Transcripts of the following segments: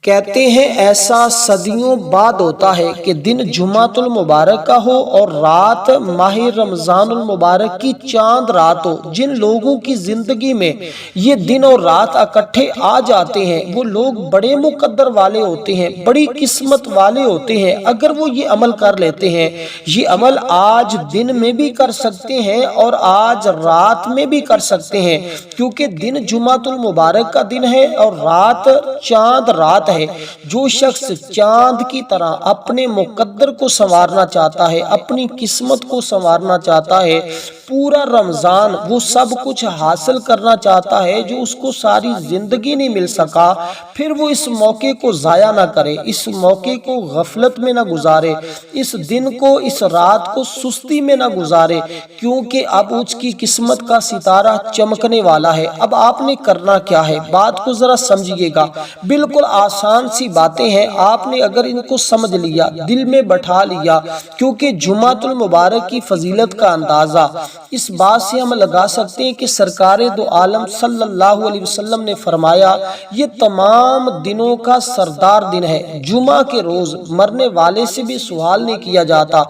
کہتے ہیں ایسا صدیوں بعد ہوتا ہے کہ دن جمعۃ المبارک کا ہو اور رات ماہ رمضان المبارک کی چاند رات ہو۔ جن لوگوں کی زندگی میں یہ دن اور رات اکٹھے آ جاتے ہیں وہ لوگ بڑے مقدر والے ہوتے ہیں، بڑی قسمت والے ہوتے ہیں۔ اگر وہ یہ عمل کر لیتے ہیں، یہ عمل آج دن میں بھی کر سکتے ہیں اور آج رات میں بھی کر سکتے ہیں، کیونکہ دن جمعۃ المبارک کا دن ہے اور رات چاند رات ہے۔ جو شخص چاند کی طرح اپنے مقدر کو سنوارنا چاہتا ہے، اپنی قسمت کو سنوارنا چاہتا ہے، پورا رمضان وہ سب کچھ حاصل کرنا چاہتا ہے جو اس کو ساری زندگی نہیں مل سکا، پھر وہ اس موقع کو ضائع نہ کرے، اس موقع کو غفلت میں نہ گزارے، اس دن کو، اس رات کو سستی میں نہ گزارے، کیونکہ اب اس کی قسمت کا ستارہ چمکنے والا ہے۔ اب آپ نے کرنا کیا ہے، بات کو ذرا سمجھیے گا۔ بالکل آسان سی باتیں ہیں، آپ نے اگر ان کو سمجھ لیا، دل میں بٹھا لیا، کیونکہ جمعۃ المبارک کی فضیلت کا اندازہ اس بات سے ہم لگا سکتے ہیں کہ سرکار دو عالم صلی اللہ علیہ وسلم نے فرمایا یہ تمام دنوں کا سردار دن ہے۔ جمعہ کے روز مرنے والے سے بھی سوال نہیں کیا جاتا۔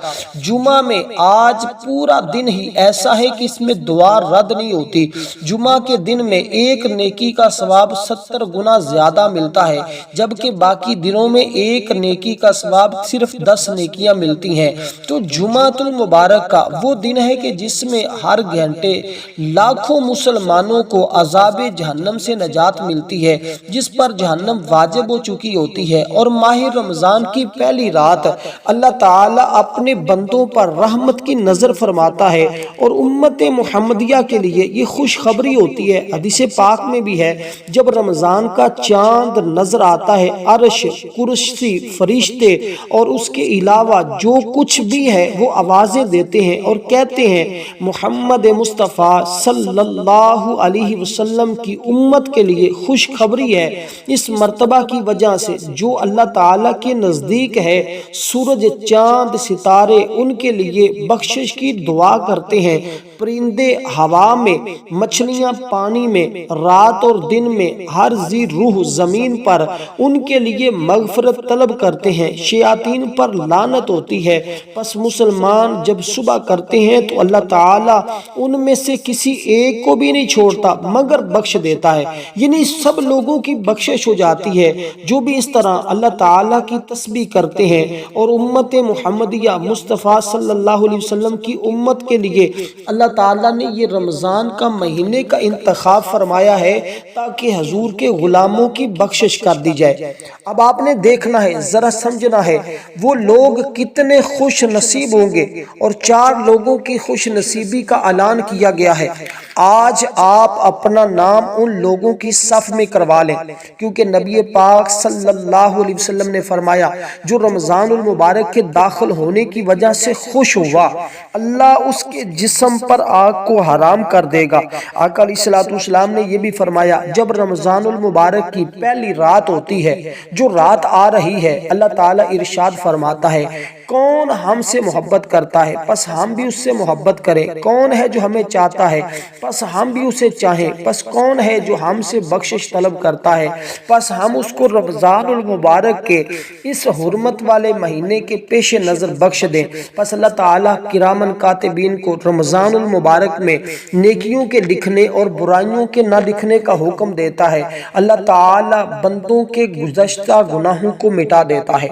جمعہ میں آج پورا دن ہی ایسا ہے کہ اس میں دعا رد نہیں ہوتی۔ جمعہ کے دن میں ایک نیکی کا ثواب 70 گنا زیادہ ملتا ہے، جبکہ باقی دنوں میں ایک نیکی کا ثواب صرف 10 نیکیاں ملتی ہیں۔ تو جمعۃ المبارک کا وہ دن ہے کہ جس میں ہر گھنٹے لاکھوں مسلمانوں کو عذاب جہنم سے نجات ملتی ہے، جس پر جہنم واجب ہو چکی ہوتی ہے۔ اور ماہ رمضان کی پہلی رات اللہ تعالی اپنے بندوں پر رحمت کی نظر فرماتا ہے، اور امت محمدیہ کے لیے یہ خوشخبری ہوتی ہے۔ حدیث پاک میں بھی ہے جب رمضان کا چاند نظر آتا ہے، عرش، کرسی، فرشتے اور اس کے علاوہ جو کچھ بھی ہے وہ آوازیں دیتے ہیں اور کہتے ہیں محمد مصطفیٰ صلی اللہ علیہ وسلم کی امت کے لیے خوشخبری ہے۔ اس مرتبہ کی وجہ سے جو اللہ تعالیٰ کے نزدیک ہے، سورج، چاند، ستارے ان کے لیے بخشش کی دعا کرتے ہیں، پرندے ہوا میں، مچھلیاں پانی میں، رات اور دن میں ہر ذی روح زمین پر ان کے لیے مغفرت طلب کرتے ہیں، شیاطین پر لعنت ہوتی ہے۔ پس مسلمان جب صبح کرتے ہیں تو اللہ تعالیٰ ان میں سے کسی ایک کو بھی نہیں چھوڑتا مگر بخش دیتا ہے، یعنی سب لوگوں کی بخشش ہو جاتی ہے جو بھی اس طرح اللہ تعالیٰ کی تسبیح کرتے ہیں۔ اور امت محمدیہ مصطفیٰ صلی اللہ علیہ وسلم کی امت کے لیے اللہ تعالیٰ نے یہ رمضان کا مہینے کا انتخاب فرمایا ہے تاکہ حضور کے غلاموں کی بخشش کر دی جائے۔ اب آپ نے دیکھنا ہے، ذرا سمجھنا ہے وہ لوگ کتنے خوش نصیب ہوں گے، اور 4 لوگوں کی خوش نصیبی کا اعلان کیا گیا ہے۔ آج آپ اپنا نام ان لوگوں کی صف میں کروا لیں، کیونکہ نبی پاک صلی اللہ علیہ وسلم نے فرمایا جو رمضان المبارک کے داخل ہونے کی وجہ سے خوش ہوا، اللہ اس کے جسم پر آگ کو حرام کر دے گا۔ آقا علیہ الصلوۃ والسلام نے یہ بھی فرمایا جب رمضان المبارک کی پہلی رات ہوتی ہے، جو رات آ رہی ہے، اللہ تعالیٰ ارشاد فرماتا ہے کون ہم سے محبت کرتا ہے پس ہم بھی اس سے محبت کریں، کون ہے جو ہمیں چاہتا ہے پس ہم بھی اسے چاہیں، پس کون ہے جو ہم سے بخشش طلب کرتا ہے پس ہم اس کو رمضان المبارک کے اس حرمت والے مہینے کے پیش نظر بخش دیں۔ پس اللہ تعالیٰ کرامن کاتبین کو رمضان المبارک میں نیکیوں کے لکھنے اور برائیوں کے نہ لکھنے کا حکم دیتا ہے۔ اللہ تعالیٰ بندوں کے گزشتہ گناہوں کو مٹا دیتا ہے۔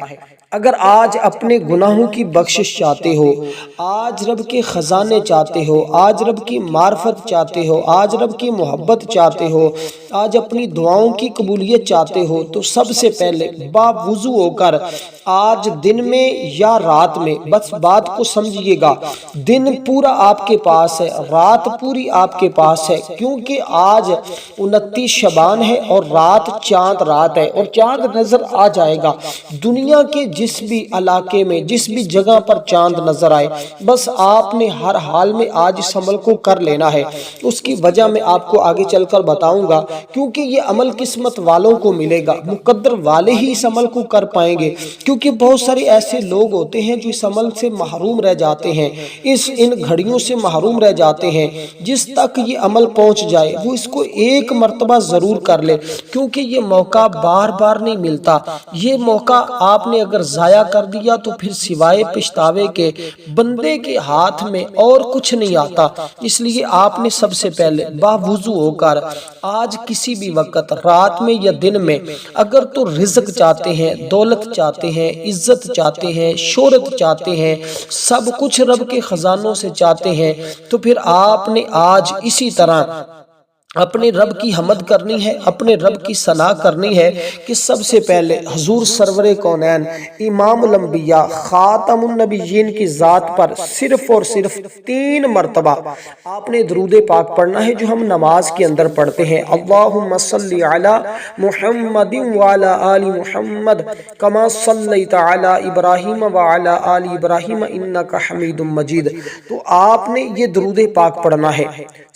اگر آج اپنے گناہوں کی بخشش چاہتے ہو، آج رب کے خزانے چاہتے ہو، آج رب کی معرفت چاہتے ہو، آج رب کی محبت چاہتے ہو، آج اپنی دعاؤں کی قبولیت چاہتے ہو، تو سب سے پہلے باوضو ہو کر آج دن میں یا رات میں، بس بات کو سمجھیے گا، دن پورا آپ کے پاس ہے، رات پوری آپ کے پاس ہے، کیونکہ آج 29 شعبان ہے اور رات چاند رات ہے، اور چاند نظر آ جائے گا۔ دنیا کے جس بھی علاقے میں جس بھی جگہ پر چاند نظر آئے، بس آپ نے ہر حال میں آج اس عمل کو کر لینا ہے۔ اس کی وجہ میں آپ کو آگے چل کر بتاؤں گا، کیونکہ یہ عمل قسمت والوں کو ملے گا، مقدر والے ہی اس عمل کو کر پائیں گے، کیونکہ بہت سارے ایسے لوگ ہوتے ہیں جو اس عمل سے محروم رہ جاتے ہیں، ان گھڑیوں سے محروم رہ جاتے ہیں۔ جس تک یہ عمل پہنچ جائے وہ اس کو ایک مرتبہ ضرور کر لے، کیونکہ یہ موقع بار بار نہیں ملتا۔ یہ موقع آپ نے اگر ضائع کر دیا تو پھر سوائے پچھتاوے کے بندے کے ہاتھ میں اور کچھ نہیں آتا۔ اس لیے آپ نے سب سے پہلے باوضو ہو کر آج کسی بھی وقت، رات میں یا دن میں، اگر تو رزق چاہتے ہیں، دولت چاہتے ہیں، عزت چاہتے ہیں، شہرت چاہتے ہیں، سب کچھ رب کے خزانوں سے چاہتے ہیں، تو پھر آپ نے آج اسی طرح اپنے رب کی حمد کرنی ہے، اپنے رب کی ثنا کرنی ہے کہ سب سے پہلے حضور سرور کونین امام الانبیاء خاتم النبیین کی ذات پر صرف اور صرف 3 مرتبہ آپ نے درود پاک پڑھنا ہے، جو ہم نماز کے اندر پڑھتے ہیں۔ اللہم صلی علی محمد وعلی آل محمد کما صلیت علی ابراہیم وعلی آل ابراہیم انک حمید مجید۔ تو آپ نے یہ درود پاک پڑھنا ہے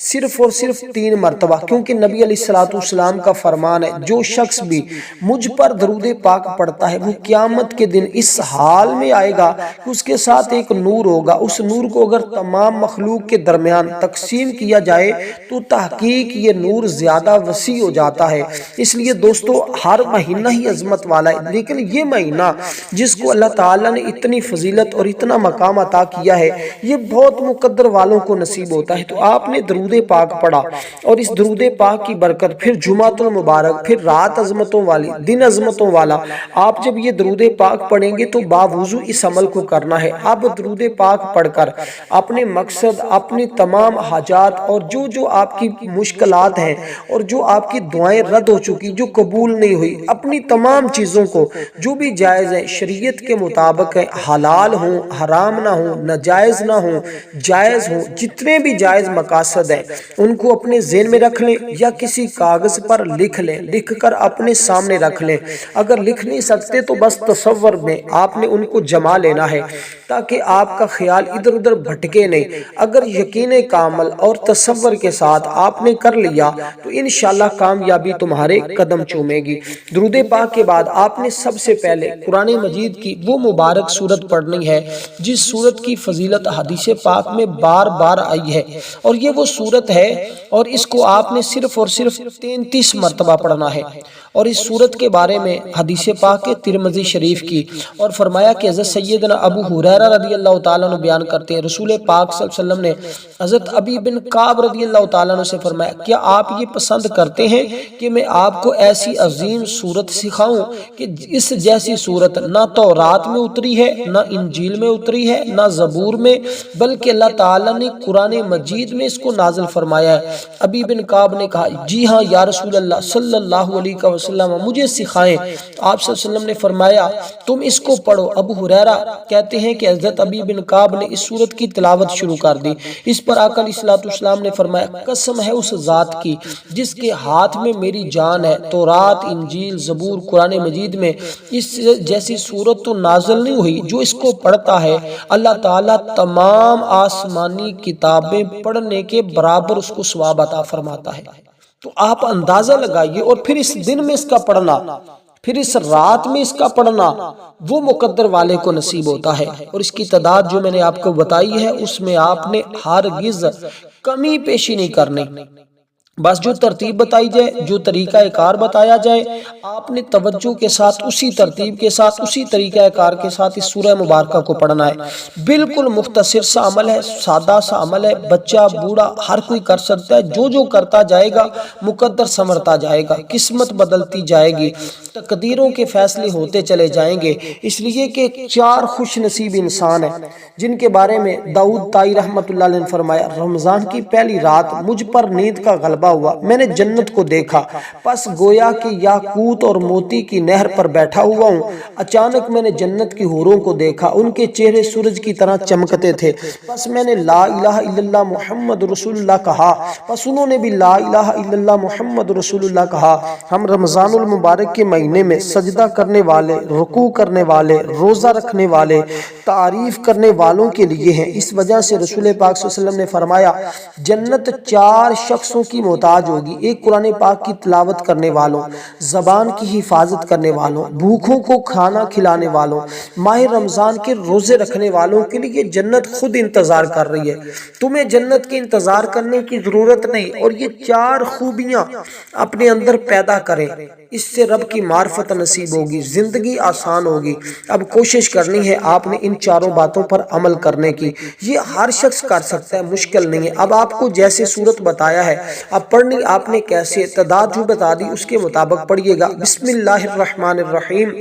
صرف اور صرف 3 مرتبہ، کیونکہ نبی علیہ السلام کا فرمان ہے، جو شخص بھی مجھ پر درود پاک پڑھتا ہے وہ قیامت کے دن اس حال میں آئے گا کہ اس کے ساتھ ایک نور ہوگا، اس نور کو اگر تمام مخلوق کے درمیان تقسیم کیا جائے تو تحقیق یہ نور زیادہ وسیع ہو جاتا ہے۔ اس لیے دوستو ہر مہینہ ہی عظمت والا ہے، لیکن یہ مہینہ جس کو اللہ تعالیٰ نے اتنی فضیلت اور اتنا مقام عطا کیا ہے، یہ بہت مقدر والوں کو نصیب ہوتا ہے۔ تو آپ نے درود پاک پڑھا، اور اس درود پاک کی برکت، پھر جمعۃ المبارک، پھر رات عظمتوں والی، دن عظمتوں والا، آپ جب یہ درود پاک پڑھیں گے تو باوضو اس عمل کو کرنا ہے۔ اب درود پاک پڑھ کر اپنے مقصد، اپنی تمام حاجات اور جو آپ کی مشکلات ہیں اور جو آپ کی دعائیں رد ہو چکی، جو قبول نہیں ہوئی، اپنی تمام چیزوں کو جو بھی جائز ہیں، شریعت کے مطابق ہیں، حلال ہوں، حرام نہ ہوں، ناجائز نہ ہوں، جائز ہوں، جتنے بھی جائز مقاصد ہیں ان کو اپنے ذہن میں رکھ لیں یا کسی کاغذ پر لکھ لیں، لکھ کر اپنے سامنے رکھ لیں۔ اگر لکھ نہیں سکتے تو بس تصور میں آپ نے ان کو جمع لینا ہے، تاکہ آپ کا خیال ادھر ادھر بھٹکے نہیں۔ اگر یقین کامل اور تصور کے ساتھ آپ نے کر لیا تو انشاءاللہ کامیابی تمہارے قدم چومے گی۔ درود پاک کے بعد آپ نے سب سے پہلے قرآن مجید کی وہ مبارک سورت پڑھنی ہے جس سورت کی فضیلت حدیث پاک میں بار بار آئی ہے، اور یہ وہ سورت ہے، اور اس کو آپ نے صرف اور صرف 33 مرتبہ پڑھنا ہے۔ اور اس سورت کے بارے میں حدیث پاک کے ترمذی شریف کی، اور فرمایا کہ حضرت سیدنا ابو ہریرہ رضی اللہ تعالیٰ عنہ بیان کرتے ہیں، رسول پاک صلی اللہ علیہ وسلم نے حضرت ابی بن کعب رضی اللہ تعالیٰ عنہ سے فرمایا، کیا آپ یہ پسند کرتے ہیں کہ میں آپ کو ایسی عظیم سورت سکھاؤں کہ اس جیسی سورت نہ تورات میں اتری ہے، نہ انجیل میں اتری ہے، نہ زبور میں، بلکہ اللہ تعالیٰ نے قرآن مجید میں اس کو نازل فرمایا ہے۔ ابی بن کعب نے کہا، جی ہاں یا رسول اللہ صلی اللہ علیہ وسلم، مجھے سکھائیں۔ آپ صلی اللہ علیہ وسلم نے فرمایا، تم اس کو پڑھو۔ ابو ہریرہ کہتے ہیں کہ حضرت ابی بن کعب نے اس سورت کی تلاوت شروع کر دی۔ اس پر آقا علیہ السلام نے فرمایا، قسم ہے اس ذات کی جس کے ہاتھ میں میری جان ہے، تورات، انجیل، زبور، قرآن مجید میں اس جیسی سورت تو نازل نہیں ہوئی، جو اس کو پڑھتا ہے اللہ تعالیٰ تمام آسمانی کتابیں پڑھنے کے برابر اس کو ثواب عطا فرماتا ہے۔ تو آپ اندازہ لگائیے، اور پھر اس دن میں اس کا پڑھنا، پھر اس رات میں اس کا پڑھنا، وہ مقدر والے کو نصیب ہوتا ہے۔ اور اس کی تعداد جو میں نے آپ کو بتائی ہے، اس میں آپ نے ہرگز کمی پیشی نہیں کرنی۔ بس جو ترتیب بتائی جائے، جو طریقہ کار بتایا جائے، آپ نے توجہ کے ساتھ اسی ترتیب کے ساتھ اسی طریقہ کار کے ساتھ اس سورہ مبارکہ کو پڑھنا ہے۔ بالکل مختصر سا عمل ہے، سادہ سا عمل ہے، بچہ بوڑھا ہر کوئی کر سکتا ہے۔ جو کرتا جائے گا مقدر سنورتا جائے گا، قسمت بدلتی جائے گی، تقدیروں کے فیصلے ہوتے چلے جائیں گے۔ اس لیے کہ 4 خوش نصیب انسان ہیں جن کے بارے میں داؤد طائی رحمۃ اللہ علیہ نے فرمایا، رمضان کی پہلی رات مجھ پر نیند کا غلبہ غلبہ ہوا، میں نے جنت کو دیکھا، پس گویا کہ یاقوت اور موتی کی نہر پر بیٹھا ہوا ہوں۔ اچانک میں نے جنت کی حوروں کو دیکھا، ان کے چہرے سورج کی طرح چمکتے تھے، پس میں نے لا الہ الا اللہ محمد رسول اللہ کہا، پس انہوں نے بھی لا الہ الا اللہ محمد رسول اللہ کہا۔ ہم رمضان المبارک کے مہینے میں سجدہ کرنے والے، رکوع کرنے والے، روزہ رکھنے والے، تعریف کرنے والوں کے لیے ہیں۔ اس وجہ سے رسول پاک صلی اللہ علیہ وسلم نے فرمایا جنت 4 شخصوں کی محتاج ہوگی: ایک قرآن پاک کی تلاوت کرنے والوں، زبان کی حفاظت کرنے والوں، بھوکوں کو کھانا کھلانے والوں۔ ماہ رمضان کے روزے رکھنے والوں کے لیے جنت خود انتظار کر رہی ہے، تمہیں جنت کے انتظار کرنے کی ضرورت نہیں۔ اور یہ 4 خوبیاں اپنے اندر پیدا کریں، اس سے رب کی معرفت نصیب ہوگی، زندگی آسان ہوگی۔ اب کوشش کرنی ہے آپ نے ان 4 باتوں پر عمل کرنے کی، یہ ہر شخص کر سکتا ہے، مشکل نہیں ہے۔ اب آپ کو جیسے صورت بتایا ہے، اب پڑھنی آپ نے کیسے، تعداد جو بتا دی اس کے مطابق پڑھیے گا۔ بسم اللہ الرحمن الرحیم،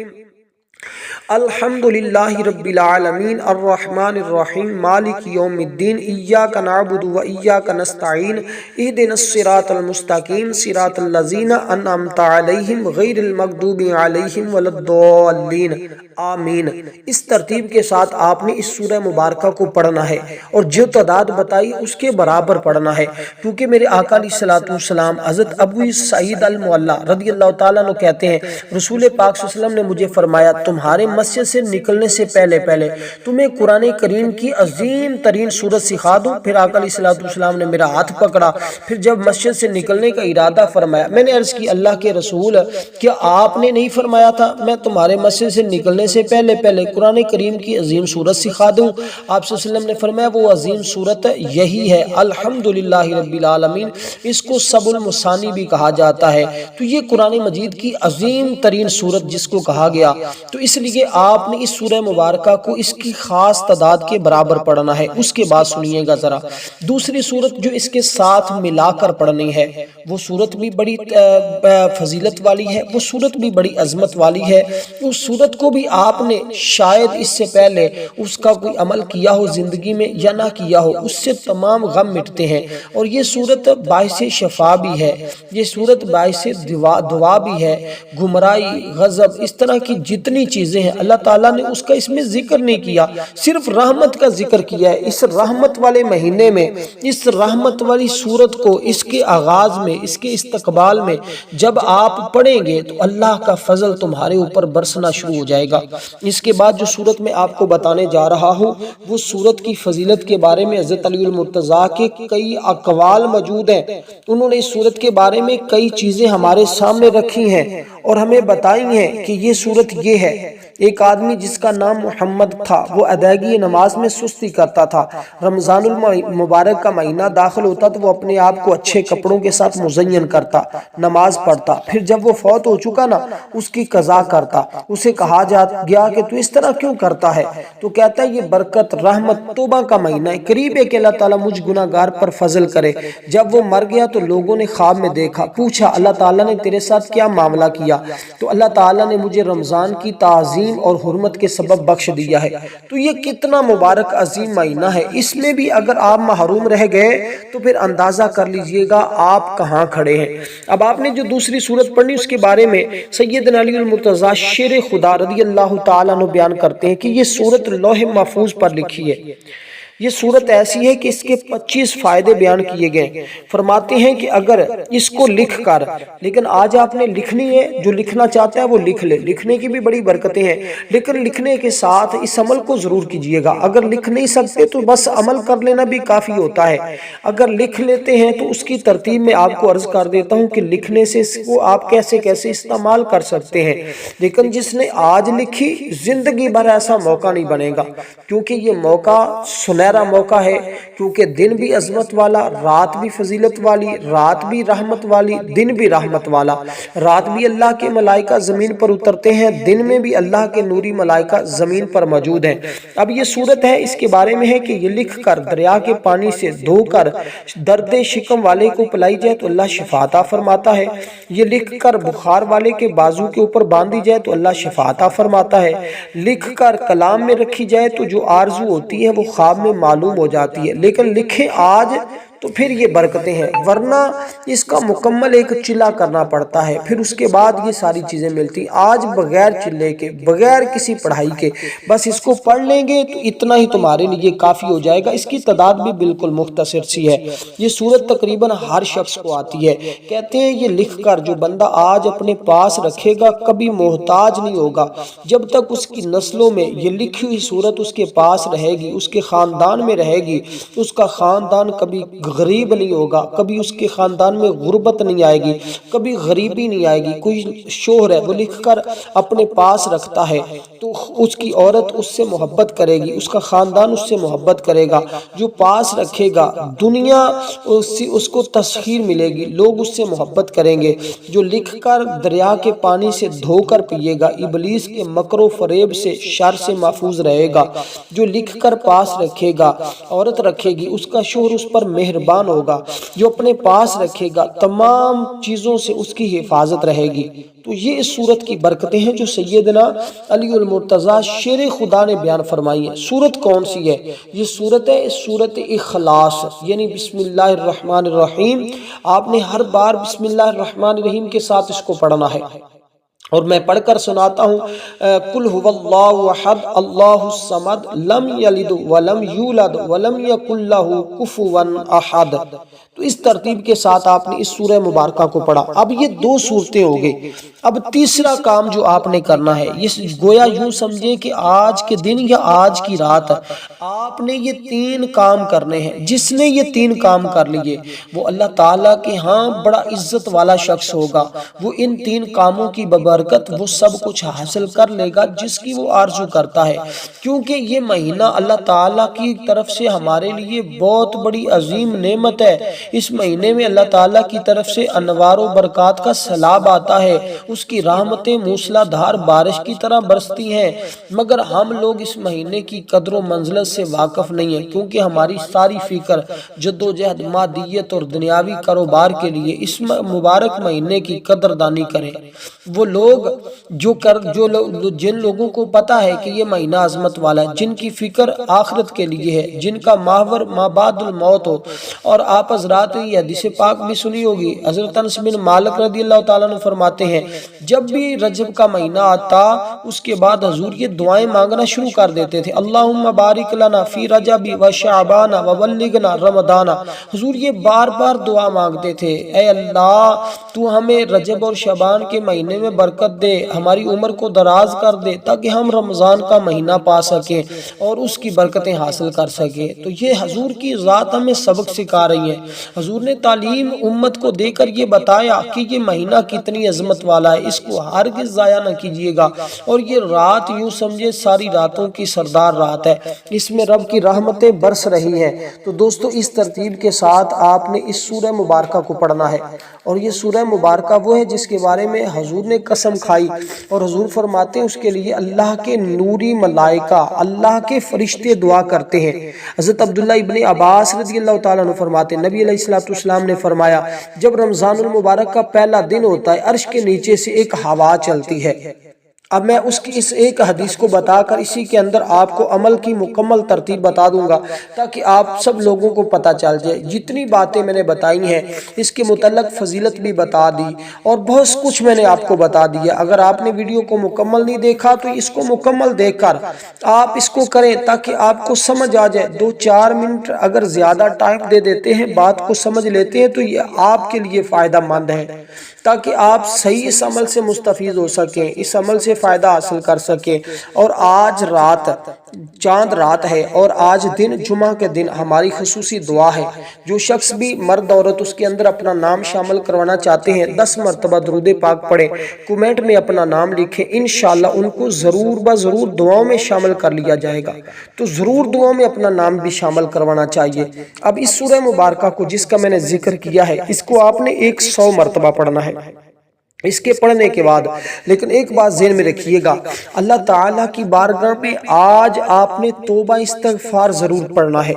الحمدللہ رب العالمین الرحمن الرحیم مالک یوم الدین، ایاک نعبد و ایاک نستعین، اہدنا الصراط المستقیم صراط الذین انعمت علیہم غیر المغضوب علیہم ولا الضالین، آمین۔ اس ترتیب کے ساتھ آپ نے اس سورہ مبارکہ کو پڑھنا ہے، اور جو تعداد بتائی اس کے برابر پڑھنا ہے، کیونکہ میرے آقا علیہ الصلوۃ والسلام حضرت ابو سعید المعلیٰ رضی اللہ تعالیٰ عنہ کہتے ہیں رسول پاک صلی اللہ علیہ وسلم نے مجھے فرمایا تمہارے مسجد سے نکلنے سے پہلے تمہیں قرآن کریم کی عظیم ترین سورت سکھا دوں۔ پھر آقا علیہ الصلوۃ والسلام نے میرا ہاتھ پکڑا، پھر جب مسجد سے نکلنے کا ارادہ فرمایا، میں نے عرض کی اللہ کے رسول کیا آپ نے نہیں فرمایا تھا میں تمہارے مسجد سے نکلنے سے پہلے قرآن کریم کی عظیم سورت سکھا دوں؟ آپ صلی اللہ علیہ وسلم نے فرمایا وہ عظیم سورت یہی ہے الحمدللہ رب العالمین، اس کو سب المثانی بھی کہا جاتا ہے۔ تو یہ قرآن مجید کی عظیم ترین سورت جس کو کہا گیا، تو اس لیے آپ نے اس سورہ مبارکہ کو اس کی خاص تعداد کے برابر پڑھنا ہے۔ اس کے بعد سنیے گا ذرا دوسری سورت جو اس کے ساتھ ملا کر پڑھنی ہے، وہ سورت بھی بڑی فضیلت والی ہے، وہ سورت بھی بڑی عظمت والی ہے۔ اس سورت کو بھی آپ نے شاید اس سے پہلے اس کا کوئی عمل کیا ہو زندگی میں یا نہ کیا ہو، اس سے تمام غم مٹتے ہیں۔ اور یہ سورت باعث شفا بھی ہے، یہ سورت باعث دعا بھی ہے، گمراہی، غضب، اس طرح کی جتنی چیزیں ہیں اللہ تعالیٰ نے اس کا اس میں ذکر نہیں کیا، صرف رحمت کا ذکر کیا ہے۔ اس رحمت والے مہینے میں اس رحمت والی سورت کو اس کے آغاز میں، اس کے استقبال میں جب آپ پڑھیں گے تو اللہ کا فضل تمہارے اوپر برسنا شروع ہو جائے گا۔ اس کے بعد جو سورت میں آپ کو بتانے جا رہا ہوں وہ سورت کی فضیلت کے بارے میں حضرت علی المرتضیٰ کے کئی اقوال موجود ہیں، انہوں نے اس سورت کے بارے میں کئی چیزیں ہمارے سامنے رکھی ہیں اور ہمیں بتائی ہیں کہ یہ سورت یہ ہے۔ ایک آدمی جس کا نام محمد تھا، وہ ادائیگی نماز میں سستی کرتا تھا۔ رمضان المبارک کا مہینہ داخل ہوتا تو وہ اپنے آپ کو اچھے کپڑوں کے ساتھ مزین کرتا، نماز پڑھتا، پھر جب وہ فوت ہو چکا نا اس کی قضا کرتا۔ اسے کہا گیا کہ تو اس طرح کیوں کرتا ہے؟ تو کہتا ہے یہ برکت، رحمت، توبہ کا مہینہ ہے، قریب ہے کہ اللہ تعالیٰ مجھ گناہگار پر فضل کرے۔ جب وہ مر گیا تو لوگوں نے خواب میں دیکھا، پوچھا اللہ تعالیٰ نے تیرے ساتھ کیا معاملہ کیا؟ تو اللہ تعالیٰ نے مجھے رمضان کی تعظیم اور حرمت کے سبب بخش دیا ہے۔ تو یہ کتنا مبارک عظیم مہینہ ہے، اس میں بھی اگر آپ محروم رہ گئے تو پھر اندازہ کر لیجئے گا آپ کہاں کھڑے ہیں۔ اب آپ نے جو دوسری سورت پڑھنی اس کے بارے میں سیدنا علی المرتضیٰ شیر خدا رضی اللہ تعالیٰ عنہ بیان کرتے ہیں کہ یہ سورت لوح محفوظ پر لکھی ہے۔ یہ سورت ایسی ہے کہ اس کے 25 فائدے بیان کیے گئے۔ فرماتے ہیں کہ اگر اس کو لکھ کر، لیکن آج آپ نے لکھنی ہے، جو لکھنا چاہتا ہے وہ لکھ لے، لکھنے کی بھی بڑی برکتیں ہیں، لیکن لکھنے کے ساتھ اس عمل کو ضرور کیجئے گا۔ اگر لکھ نہیں سکتے تو بس عمل کر لینا بھی کافی ہوتا ہے۔ اگر لکھ لیتے ہیں تو اس کی ترتیب میں آپ کو عرض کر دیتا ہوں کہ لکھنے سے اس کو آپ کیسے کیسے استعمال کر سکتے ہیں۔ لیکن جس نے آج لکھی زندگی بھر ایسا موقع نہیں بنے گا، کیونکہ یہ موقع سنہرا موقع ہے، کیونکہ دن بھی عظمت والا، رات بھی فضیلت والی، رات بھی رحمت والی، دن بھی رحمت والا۔ رات بھی اللہ کے ملائکہ زمین پر اترتے ہیں، دن میں بھی اللہ کے نوری ملائکہ زمین پر موجود ہیں۔ اب یہ سورت ہے، اس کے بارے میں ہے کہ یہ لکھ کر دریا کے پانی سے دھو کر درد شکم والے کو پلائی جائے تو اللہ شفا عطا فرماتا ہے۔ یہ لکھ کر بخار والے کے بازو کے اوپر باندھی جائے تو اللہ شفا عطا فرماتا ہے۔ لکھ کر کلام میں رکھی جائے تو جو آرزو ہوتی ہے وہ خواب میں معلوم ہو جاتی ہے۔ لیکن لکھیں آج تو پھر یہ برکتیں ہیں، ورنہ اس کا مکمل ایک چلا کرنا پڑتا ہے، پھر اس کے بعد یہ ساری چیزیں ملتی۔ آج بغیر چلے کے، بغیر کسی پڑھائی کے، بس اس کو پڑھ لیں گے تو اتنا ہی تمہارے لیے کافی ہو جائے گا۔ اس کی تعداد بھی بالکل مختصر سی ہے، یہ سورت تقریباً ہر شخص کو آتی ہے۔ کہتے ہیں یہ لکھ کر جو بندہ آج اپنے پاس رکھے گا کبھی محتاج نہیں ہوگا، جب تک اس کی نسلوں میں یہ لکھی ہوئی سورت اس کے پاس رہے گی، اس کے خاندان میں رہے گی، اس کا خاندان کبھی غریب نہیں ہوگا، کبھی اس کے خاندان میں غربت نہیں آئے گی، کبھی غریبی نہیں آئے گی۔ کوئی شوہر ہے وہ لکھ کر اپنے پاس رکھتا ہے تو اس کی عورت اس سے محبت کرے گی، اس کا خاندان اس سے محبت کرے گا، جو پاس رکھے گا دنیا اس کو تسخیر ملے گی، لوگ اس سے محبت کریں گے۔ جو لکھ کر دریا کے پانی سے دھو کر پیے گا ابلیس کے مکر و فریب سے، شر سے محفوظ رہے گا۔ جو لکھ کر پاس رکھے گا، عورت رکھے گی، اس کا شوہر اس پر مہربان ہوگا۔ جو اپنے پاس رکھے گا تمام چیزوں سے اس کی حفاظت رہے گی۔ تو یہ اس سورت کی برکتیں ہیں جو سیدنا علی المرتضیٰ شیر خدا نے بیان فرمائی ہیں۔ سورت کون سی ہے؟ یہ سورت ہے سورت اخلاص، یعنی بسم اللہ الرحمن الرحیم۔ آپ نے ہر بار بسم اللہ الرحمن الرحیم کے ساتھ اس کو پڑھنا ہے، اور میں پڑھ کر سناتا ہوں۔ قل هو اللہ احد اللہ الصمد لم یلد ولم یولد ولم یکن لہ کفوا احد۔ تو اس ترتیب کے ساتھ آپ نے اس سورہ مبارکہ کو پڑھا۔ اب یہ دو صورتیں ہو گئی۔ اب تیسرا کام جو آپ نے کرنا ہے، یہ گویا یوں سمجھے کہ آج کے دن یا آج کی رات آپ نے یہ 3 کام کرنے ہیں۔ جس نے یہ 3 کام کر لیے وہ اللہ تعالیٰ کے ہاں بڑا عزت والا شخص ہوگا۔ وہ ان 3 کاموں کی برکت وہ سب کچھ حاصل کر لے گا جس کی وہ آرزو کرتا ہے، کیونکہ یہ مہینہ اللہ تعالیٰ کی طرف سے ہمارے لیے بہت بڑی عظیم نعمت ہے۔ اس مہینے میں اللہ تعالیٰ کی طرف سے انوار و برکات کا سیلاب آتا ہے، اس کی رحمتیں موسلا دھار بارش کی طرح برستی ہیں، مگر ہم لوگ اس مہینے کی قدر و منزلت سے واقف نہیں ہیں، کیونکہ ہماری ساری فکر جدوجہد مادیت اور دنیاوی کاروبار کے لیے اس مبارک مہینے کی قدردانی کریں۔ وہ لوگ جن لوگوں کو پتا ہے کہ یہ مہینہ عظمت والا ہے، جن کی فکر آخرت کے لیے ہے، جن کا محور ما بعد الموت ہو۔ اور آپ حضرات نے یہ حدیث پاک بھی سنی ہوگی، حضرت انس بن مالک رضی اللہ تعالیٰ عنہ فرماتے ہیں جب بھی رجب کا مہینہ آتا اس کے بعد حضور یہ دعائیں مانگنا شروع کر دیتے تھے، اللہم بارک لنا فی رجب و شعبان و بلغنا رمضان۔ حضور یہ بار بار دعا مانگتے تھے، اے اللہ تو ہمیں رجب اور شعبان کے مہینے میں برکت دے، ہماری عمر کو دراز کر دے تاکہ ہم رمضان کا مہینہ پا سکیں اور اس کی برکتیں حاصل کر سکیں۔ تو یہ حضور کی ذات ہمیں سبق سکھا رہی ہے۔ حضور نے تعلیم امت کو دے کر یہ بتایا کہ یہ مہینہ کتنی عظمت والا ہے، اس کو ہرگز ضائع نہ کیجیے گا۔ اور یہ رات یوں سمجھے ساری راتوں کی سردار رات ہے، اس میں رب کی رحمتیں برس رہی ہیں۔ تو دوستو اس ترتیب کے ساتھ آپ نے اس سورہ مبارکہ کو پڑھنا ہے، اور یہ سورہ مبارکہ وہ ہے جس کے بارے میں حضور نے قسم کھائی، اور حضور فرماتے ہیں اس کے لیے اللہ کے نوری ملائکہ، اللہ کے فرشتے دعا کرتے ہیں۔ حضرت عبداللہ ابن عباس رضی اللہ تعالیٰ عنہ فرماتے ہیں نبی علیہ السلام نے فرمایا جب رمضان المبارک کا پہلا دن ہوتا ہے عرش کے نیچے سے ایک ہوا چلتی ہے۔ اب میں اس کی اس ایک حدیث کو بتا کر اسی کے اندر آپ کو عمل کی مکمل ترتیب بتا دوں گا تاکہ آپ سب لوگوں کو پتہ چل جائے۔ جتنی باتیں میں نے بتائی ہیں اس کے متعلق فضیلت بھی بتا دی اور بہت کچھ میں نے آپ کو بتا دیا۔ اگر آپ نے ویڈیو کو مکمل نہیں دیکھا تو اس کو مکمل دیکھ کر آپ اس کو کریں تاکہ آپ کو سمجھ آ جائے۔ 2-4 منٹ اگر زیادہ ٹائم دے دیتے ہیں، بات کو سمجھ لیتے ہیں تو یہ آپ کے لیے فائدہ مند ہے، تاکہ آپ صحیح اس عمل سے مستفید ہو سکیں، اس عمل سے فائدہ حاصل کر سکیں۔ اور آج رات چاند رات ہے اور آج دن جمعہ کے دن ہماری خصوصی دعا ہے، جو شخص بھی مرد عورت اس کے اندر اپنا نام شامل کروانا چاہتے ہیں 10 مرتبہ درود پاک پڑھیں، کومنٹ میں اپنا نام لکھیں، انشاءاللہ ان کو ضرور بضرور دعاؤں میں شامل کر لیا جائے گا۔ تو ضرور دعاؤں میں اپنا نام بھی شامل کروانا چاہیے۔ اب اس سورہ مبارکہ کو جس کا میں نے ذکر کیا ہے اس کو آپ نے 100 مرتبہ پڑھنا ہے۔ اس کے پڑھنے کے بعد لیکن ایک بات ذہن میں رکھیے گا، اللہ تعالیٰ کی بارگاہ میں آج آپ نے توبہ استغفار ضرور پڑھنا ہے۔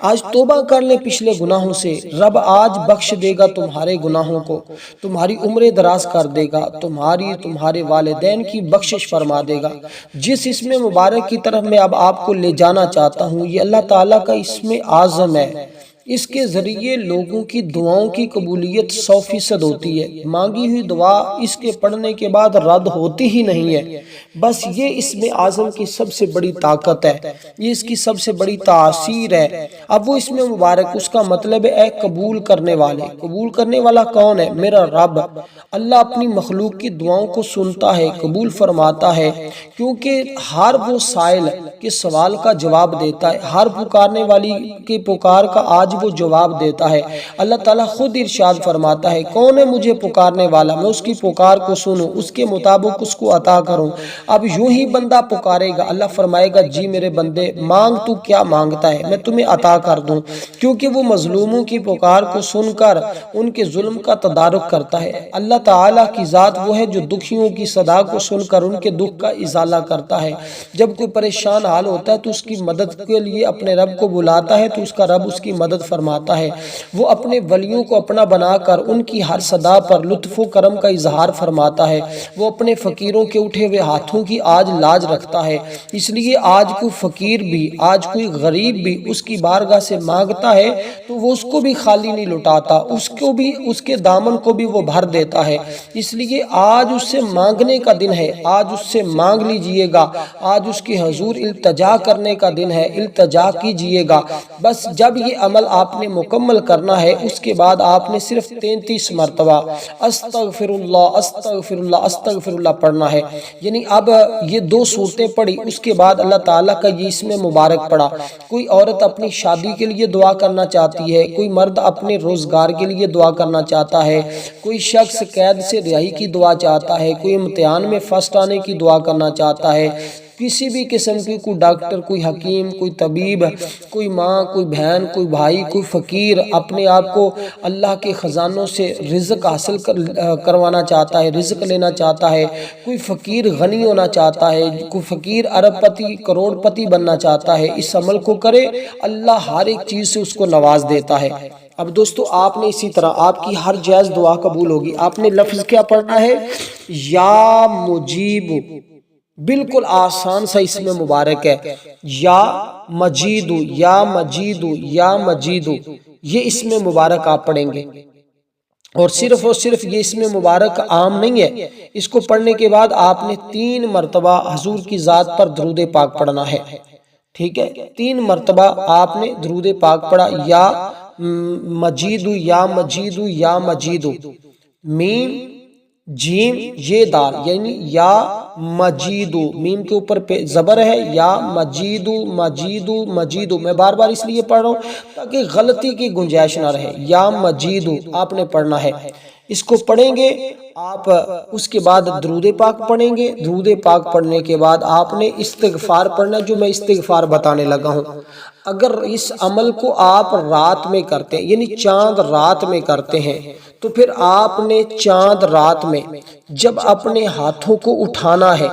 آج توبہ کر لیں پچھلے گناہوں سے، رب آج بخش دے گا تمہارے گناہوں کو، تمہاری عمریں دراز کر دے گا، تمہارے والدین کی بخشش فرما دے گا۔ جس اسم مبارک کی طرف میں اب آپ کو لے جانا چاہتا ہوں یہ اللہ تعالیٰ کا اسم اعظم ہے، اس کے ذریعے لوگوں کی دعاؤں کی قبولیت 100% ہوتی ہے۔ مانگی ہوئی دعا اس کے پڑھنے کے بعد رد ہوتی ہی نہیں ہے۔ بس یہ اسم اعظم کی سب سے بڑی طاقت ہے، یہ اس کی سب سے بڑی تاثیر ہے۔ اب وہ اسم مبارک، اس کا مطلب ہے قبول کرنے والے۔ قبول کرنے والا کون ہے؟ میرا رب۔ اللہ اپنی مخلوق کی دعاؤں کو سنتا ہے، قبول فرماتا ہے، کیونکہ ہر وہ سائل کے سوال کا جواب دیتا ہے، ہر پکارنے والی کی پکار کا آج وہ جواب دیتا ہے۔ اللہ تعالیٰ خود ارشاد فرماتا ہے، کون ہے مجھے پکارنے والا، میں اس کی پکار کو سنوں، اس کے مطابق اس کو عطا کروں۔ اب یوں ہی بندہ پکارے گا، اللہ فرمائے گا جی میرے بندے مانگ، تو کیا مانگتا ہے میں تمہیں عطا کر دوں، کیونکہ وہ مظلوموں کی پکار کو سن کر ان کے ظلم کا تدارک کرتا ہے۔ اللہ تعالیٰ کی ذات وہ ہے جو دکھیوں کی صدا کو سن کر ان کے دکھ کا ازالہ کرتا ہے۔ جب کوئی پریشان حال ہوتا ہے تو اس کی مدد کے لیے اپنے رب کو بلاتا ہے تو اس کا رب اس کی مدد فرماتا ہے۔ وہ اپنے ولیوں کو اپنا بنا کر ان کی ہر صدا پر لطف و کرم کا اظہار فرماتا ہے۔ وہ اپنے فقیروں کے اٹھے ہوئے ہاتھوں کی آج لاج رکھتا ہے، اس لیے آج کوئی فقیر بھی، آج کوئی غریب بھی اس کی بارگاہ سے مانگتا ہے تو وہ اس کو بھی خالی نہیں لٹاتا، اس کو بھی، اس کے دامن کو بھی وہ بھر دیتا ہے۔ اس لیے آج اس سے مانگنے کا دن ہے، آج اس سے مانگ لیجئے گا، آج اس کی حضور التجا کرنے کا دن ہے، التجا کیجئے گا۔ بس جب یہ عمل آپ نے مکمل کرنا ہے، اس کے بعد آپ نے صرف 33 مرتبہ استغفر اللہ استغفر اللہ استغفر اللہ پڑھنا ہے۔ یعنی اب یہ 2 صورتیں پڑھی، اس کے بعد اللہ تعالیٰ کا یہ اسم مبارک پڑھا۔ کوئی عورت اپنی شادی کے لیے دعا کرنا چاہتی ہے، کوئی مرد اپنے روزگار کے لیے دعا کرنا چاہتا ہے، کوئی شخص قید سے رہائی کی دعا چاہتا ہے، کوئی امتحان میں فرسٹ آنے کی دعا کرنا چاہتا ہے، کسی بھی قسم کی، کوئی ڈاکٹر، کوئی حکیم، کوئی طبیب، کوئی ماں، کوئی بہن، کوئی بھائی، کوئی فقیر اپنے آپ کو اللہ کے خزانوں سے رزق حاصل کروانا چاہتا ہے، رزق لینا چاہتا ہے، کوئی فقیر غنی ہونا چاہتا ہے، کوئی فقیر ارب پتی کروڑ پتی بننا چاہتا ہے، اس عمل کو کرے، اللہ ہر ایک چیز سے اس کو نواز دیتا ہے۔ اب دوستو آپ نے اسی طرح آپ کی ہر جائز دعا قبول ہوگی۔ آپ نے لفظ کیا پڑھنا ہے؟ یا مجیب، بالکل آسان سا اسم مبارک ہے، یا مجیدو یا مجیدو یا مجیدو، یہ اسم مبارک آپ پڑھیں گے۔ اور صرف یہ اسم مبارک عام نہیں ہے، اس کو پڑھنے کے بعد آپ نے 3 مرتبہ حضور کی ذات پر درود پاک پڑھنا ہے، ٹھیک ہے؟ 3 مرتبہ آپ نے درود پاک پڑھا، یا مجیدو یا مجیدو یا مجیدو، میم جیم یہ دال، یعنی یا مجیدو، میم کے اوپر زبر ہے، یا مجیدو مجیدو مجیدو۔ میں بار بار اس لیے پڑھ رہا ہوں تاکہ غلطی کی گنجائش نہ رہے۔ یا مجیدو آپ نے پڑھنا ہے، اس کو پڑھیں گے آپ۔ اس کے بعد درود پاک پڑھیں گے، درود پاک پڑھنے کے بعد آپ نے استغفار پڑھنا، جو میں استغفار بتانے لگا ہوں۔ اگر اس عمل کو آپ رات میں کرتے ہیں، یعنی چاند رات میں کرتے ہیں، تو پھر آپ نے چاند رات میں جب اپنے ہاتھوں کو اٹھانا ہے،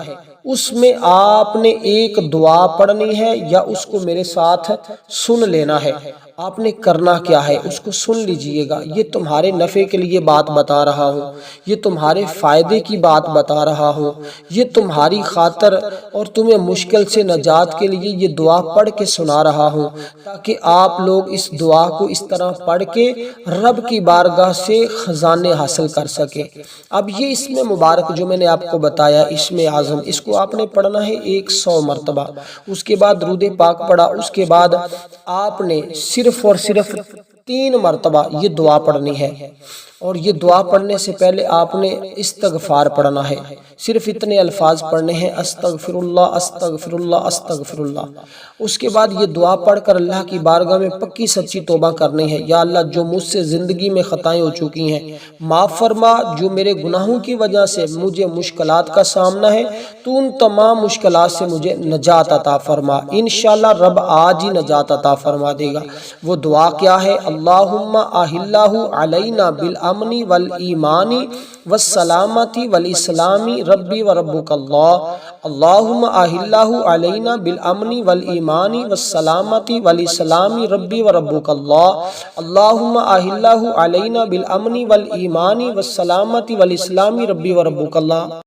اس میں آپ نے ایک دعا پڑھنی ہے، یا اس کو میرے ساتھ سن لینا ہے۔ آپ نے کرنا کیا ہے اس کو سن لیجئے گا۔ یہ تمہارے نفع کے لیے بات بتا رہا ہوں، یہ تمہارے فائدے کی بات بتا رہا ہوں، یہ تمہاری خاطر اور تمہیں مشکل سے نجات کے لیے یہ دعا پڑھ کے سنا رہا ہوں، تاکہ آپ لوگ اس دعا کو اس طرح پڑھ کے رب کی بارگاہ سے خزانے حاصل کر سکیں۔ اب یہ اسم مبارک جو میں نے آپ کو بتایا، اسم اعظم، اس کو آپ نے پڑھنا ہے 100 مرتبہ۔ اس کے بعد درود پاک پڑھا، اس کے بعد آپ نے صرف اور صرف 3 مرتبہ یہ دعا پڑھنی ہے۔ اور یہ دعا پڑھنے سے پہلے آپ نے استغفار پڑھنا ہے، صرف اتنے الفاظ پڑھنے ہیں، استغفر اللہ استغفر اللہ استغفر اللہ۔ اس کے بعد یہ دعا پڑھ کر اللہ کی بارگاہ میں پکی سچی توبہ کرنی ہے۔ یا اللہ جو مجھ سے زندگی میں خطائیں ہو چکی ہیں معاف فرما، جو میرے گناہوں کی وجہ سے مجھے مشکلات کا سامنا ہے، تو ان تمام مشکلات سے مجھے نجات عطا فرما۔ انشاءاللہ رب آج ہی نجات عطا فرما دے گا۔ وہ دعا کیا ہے؟ اللہم اہلہ علینا بالامن والایمان والسلامت والاسلام ربی و ربک اللہ۔ اللہم اہلہ علینا بالامن والایمان والسلامت والاسلام ربی و ربک اللہ۔ اللہم اہلہ علینا بالامن والایمان والسلامت والاسلام ربی و ربک اللہ۔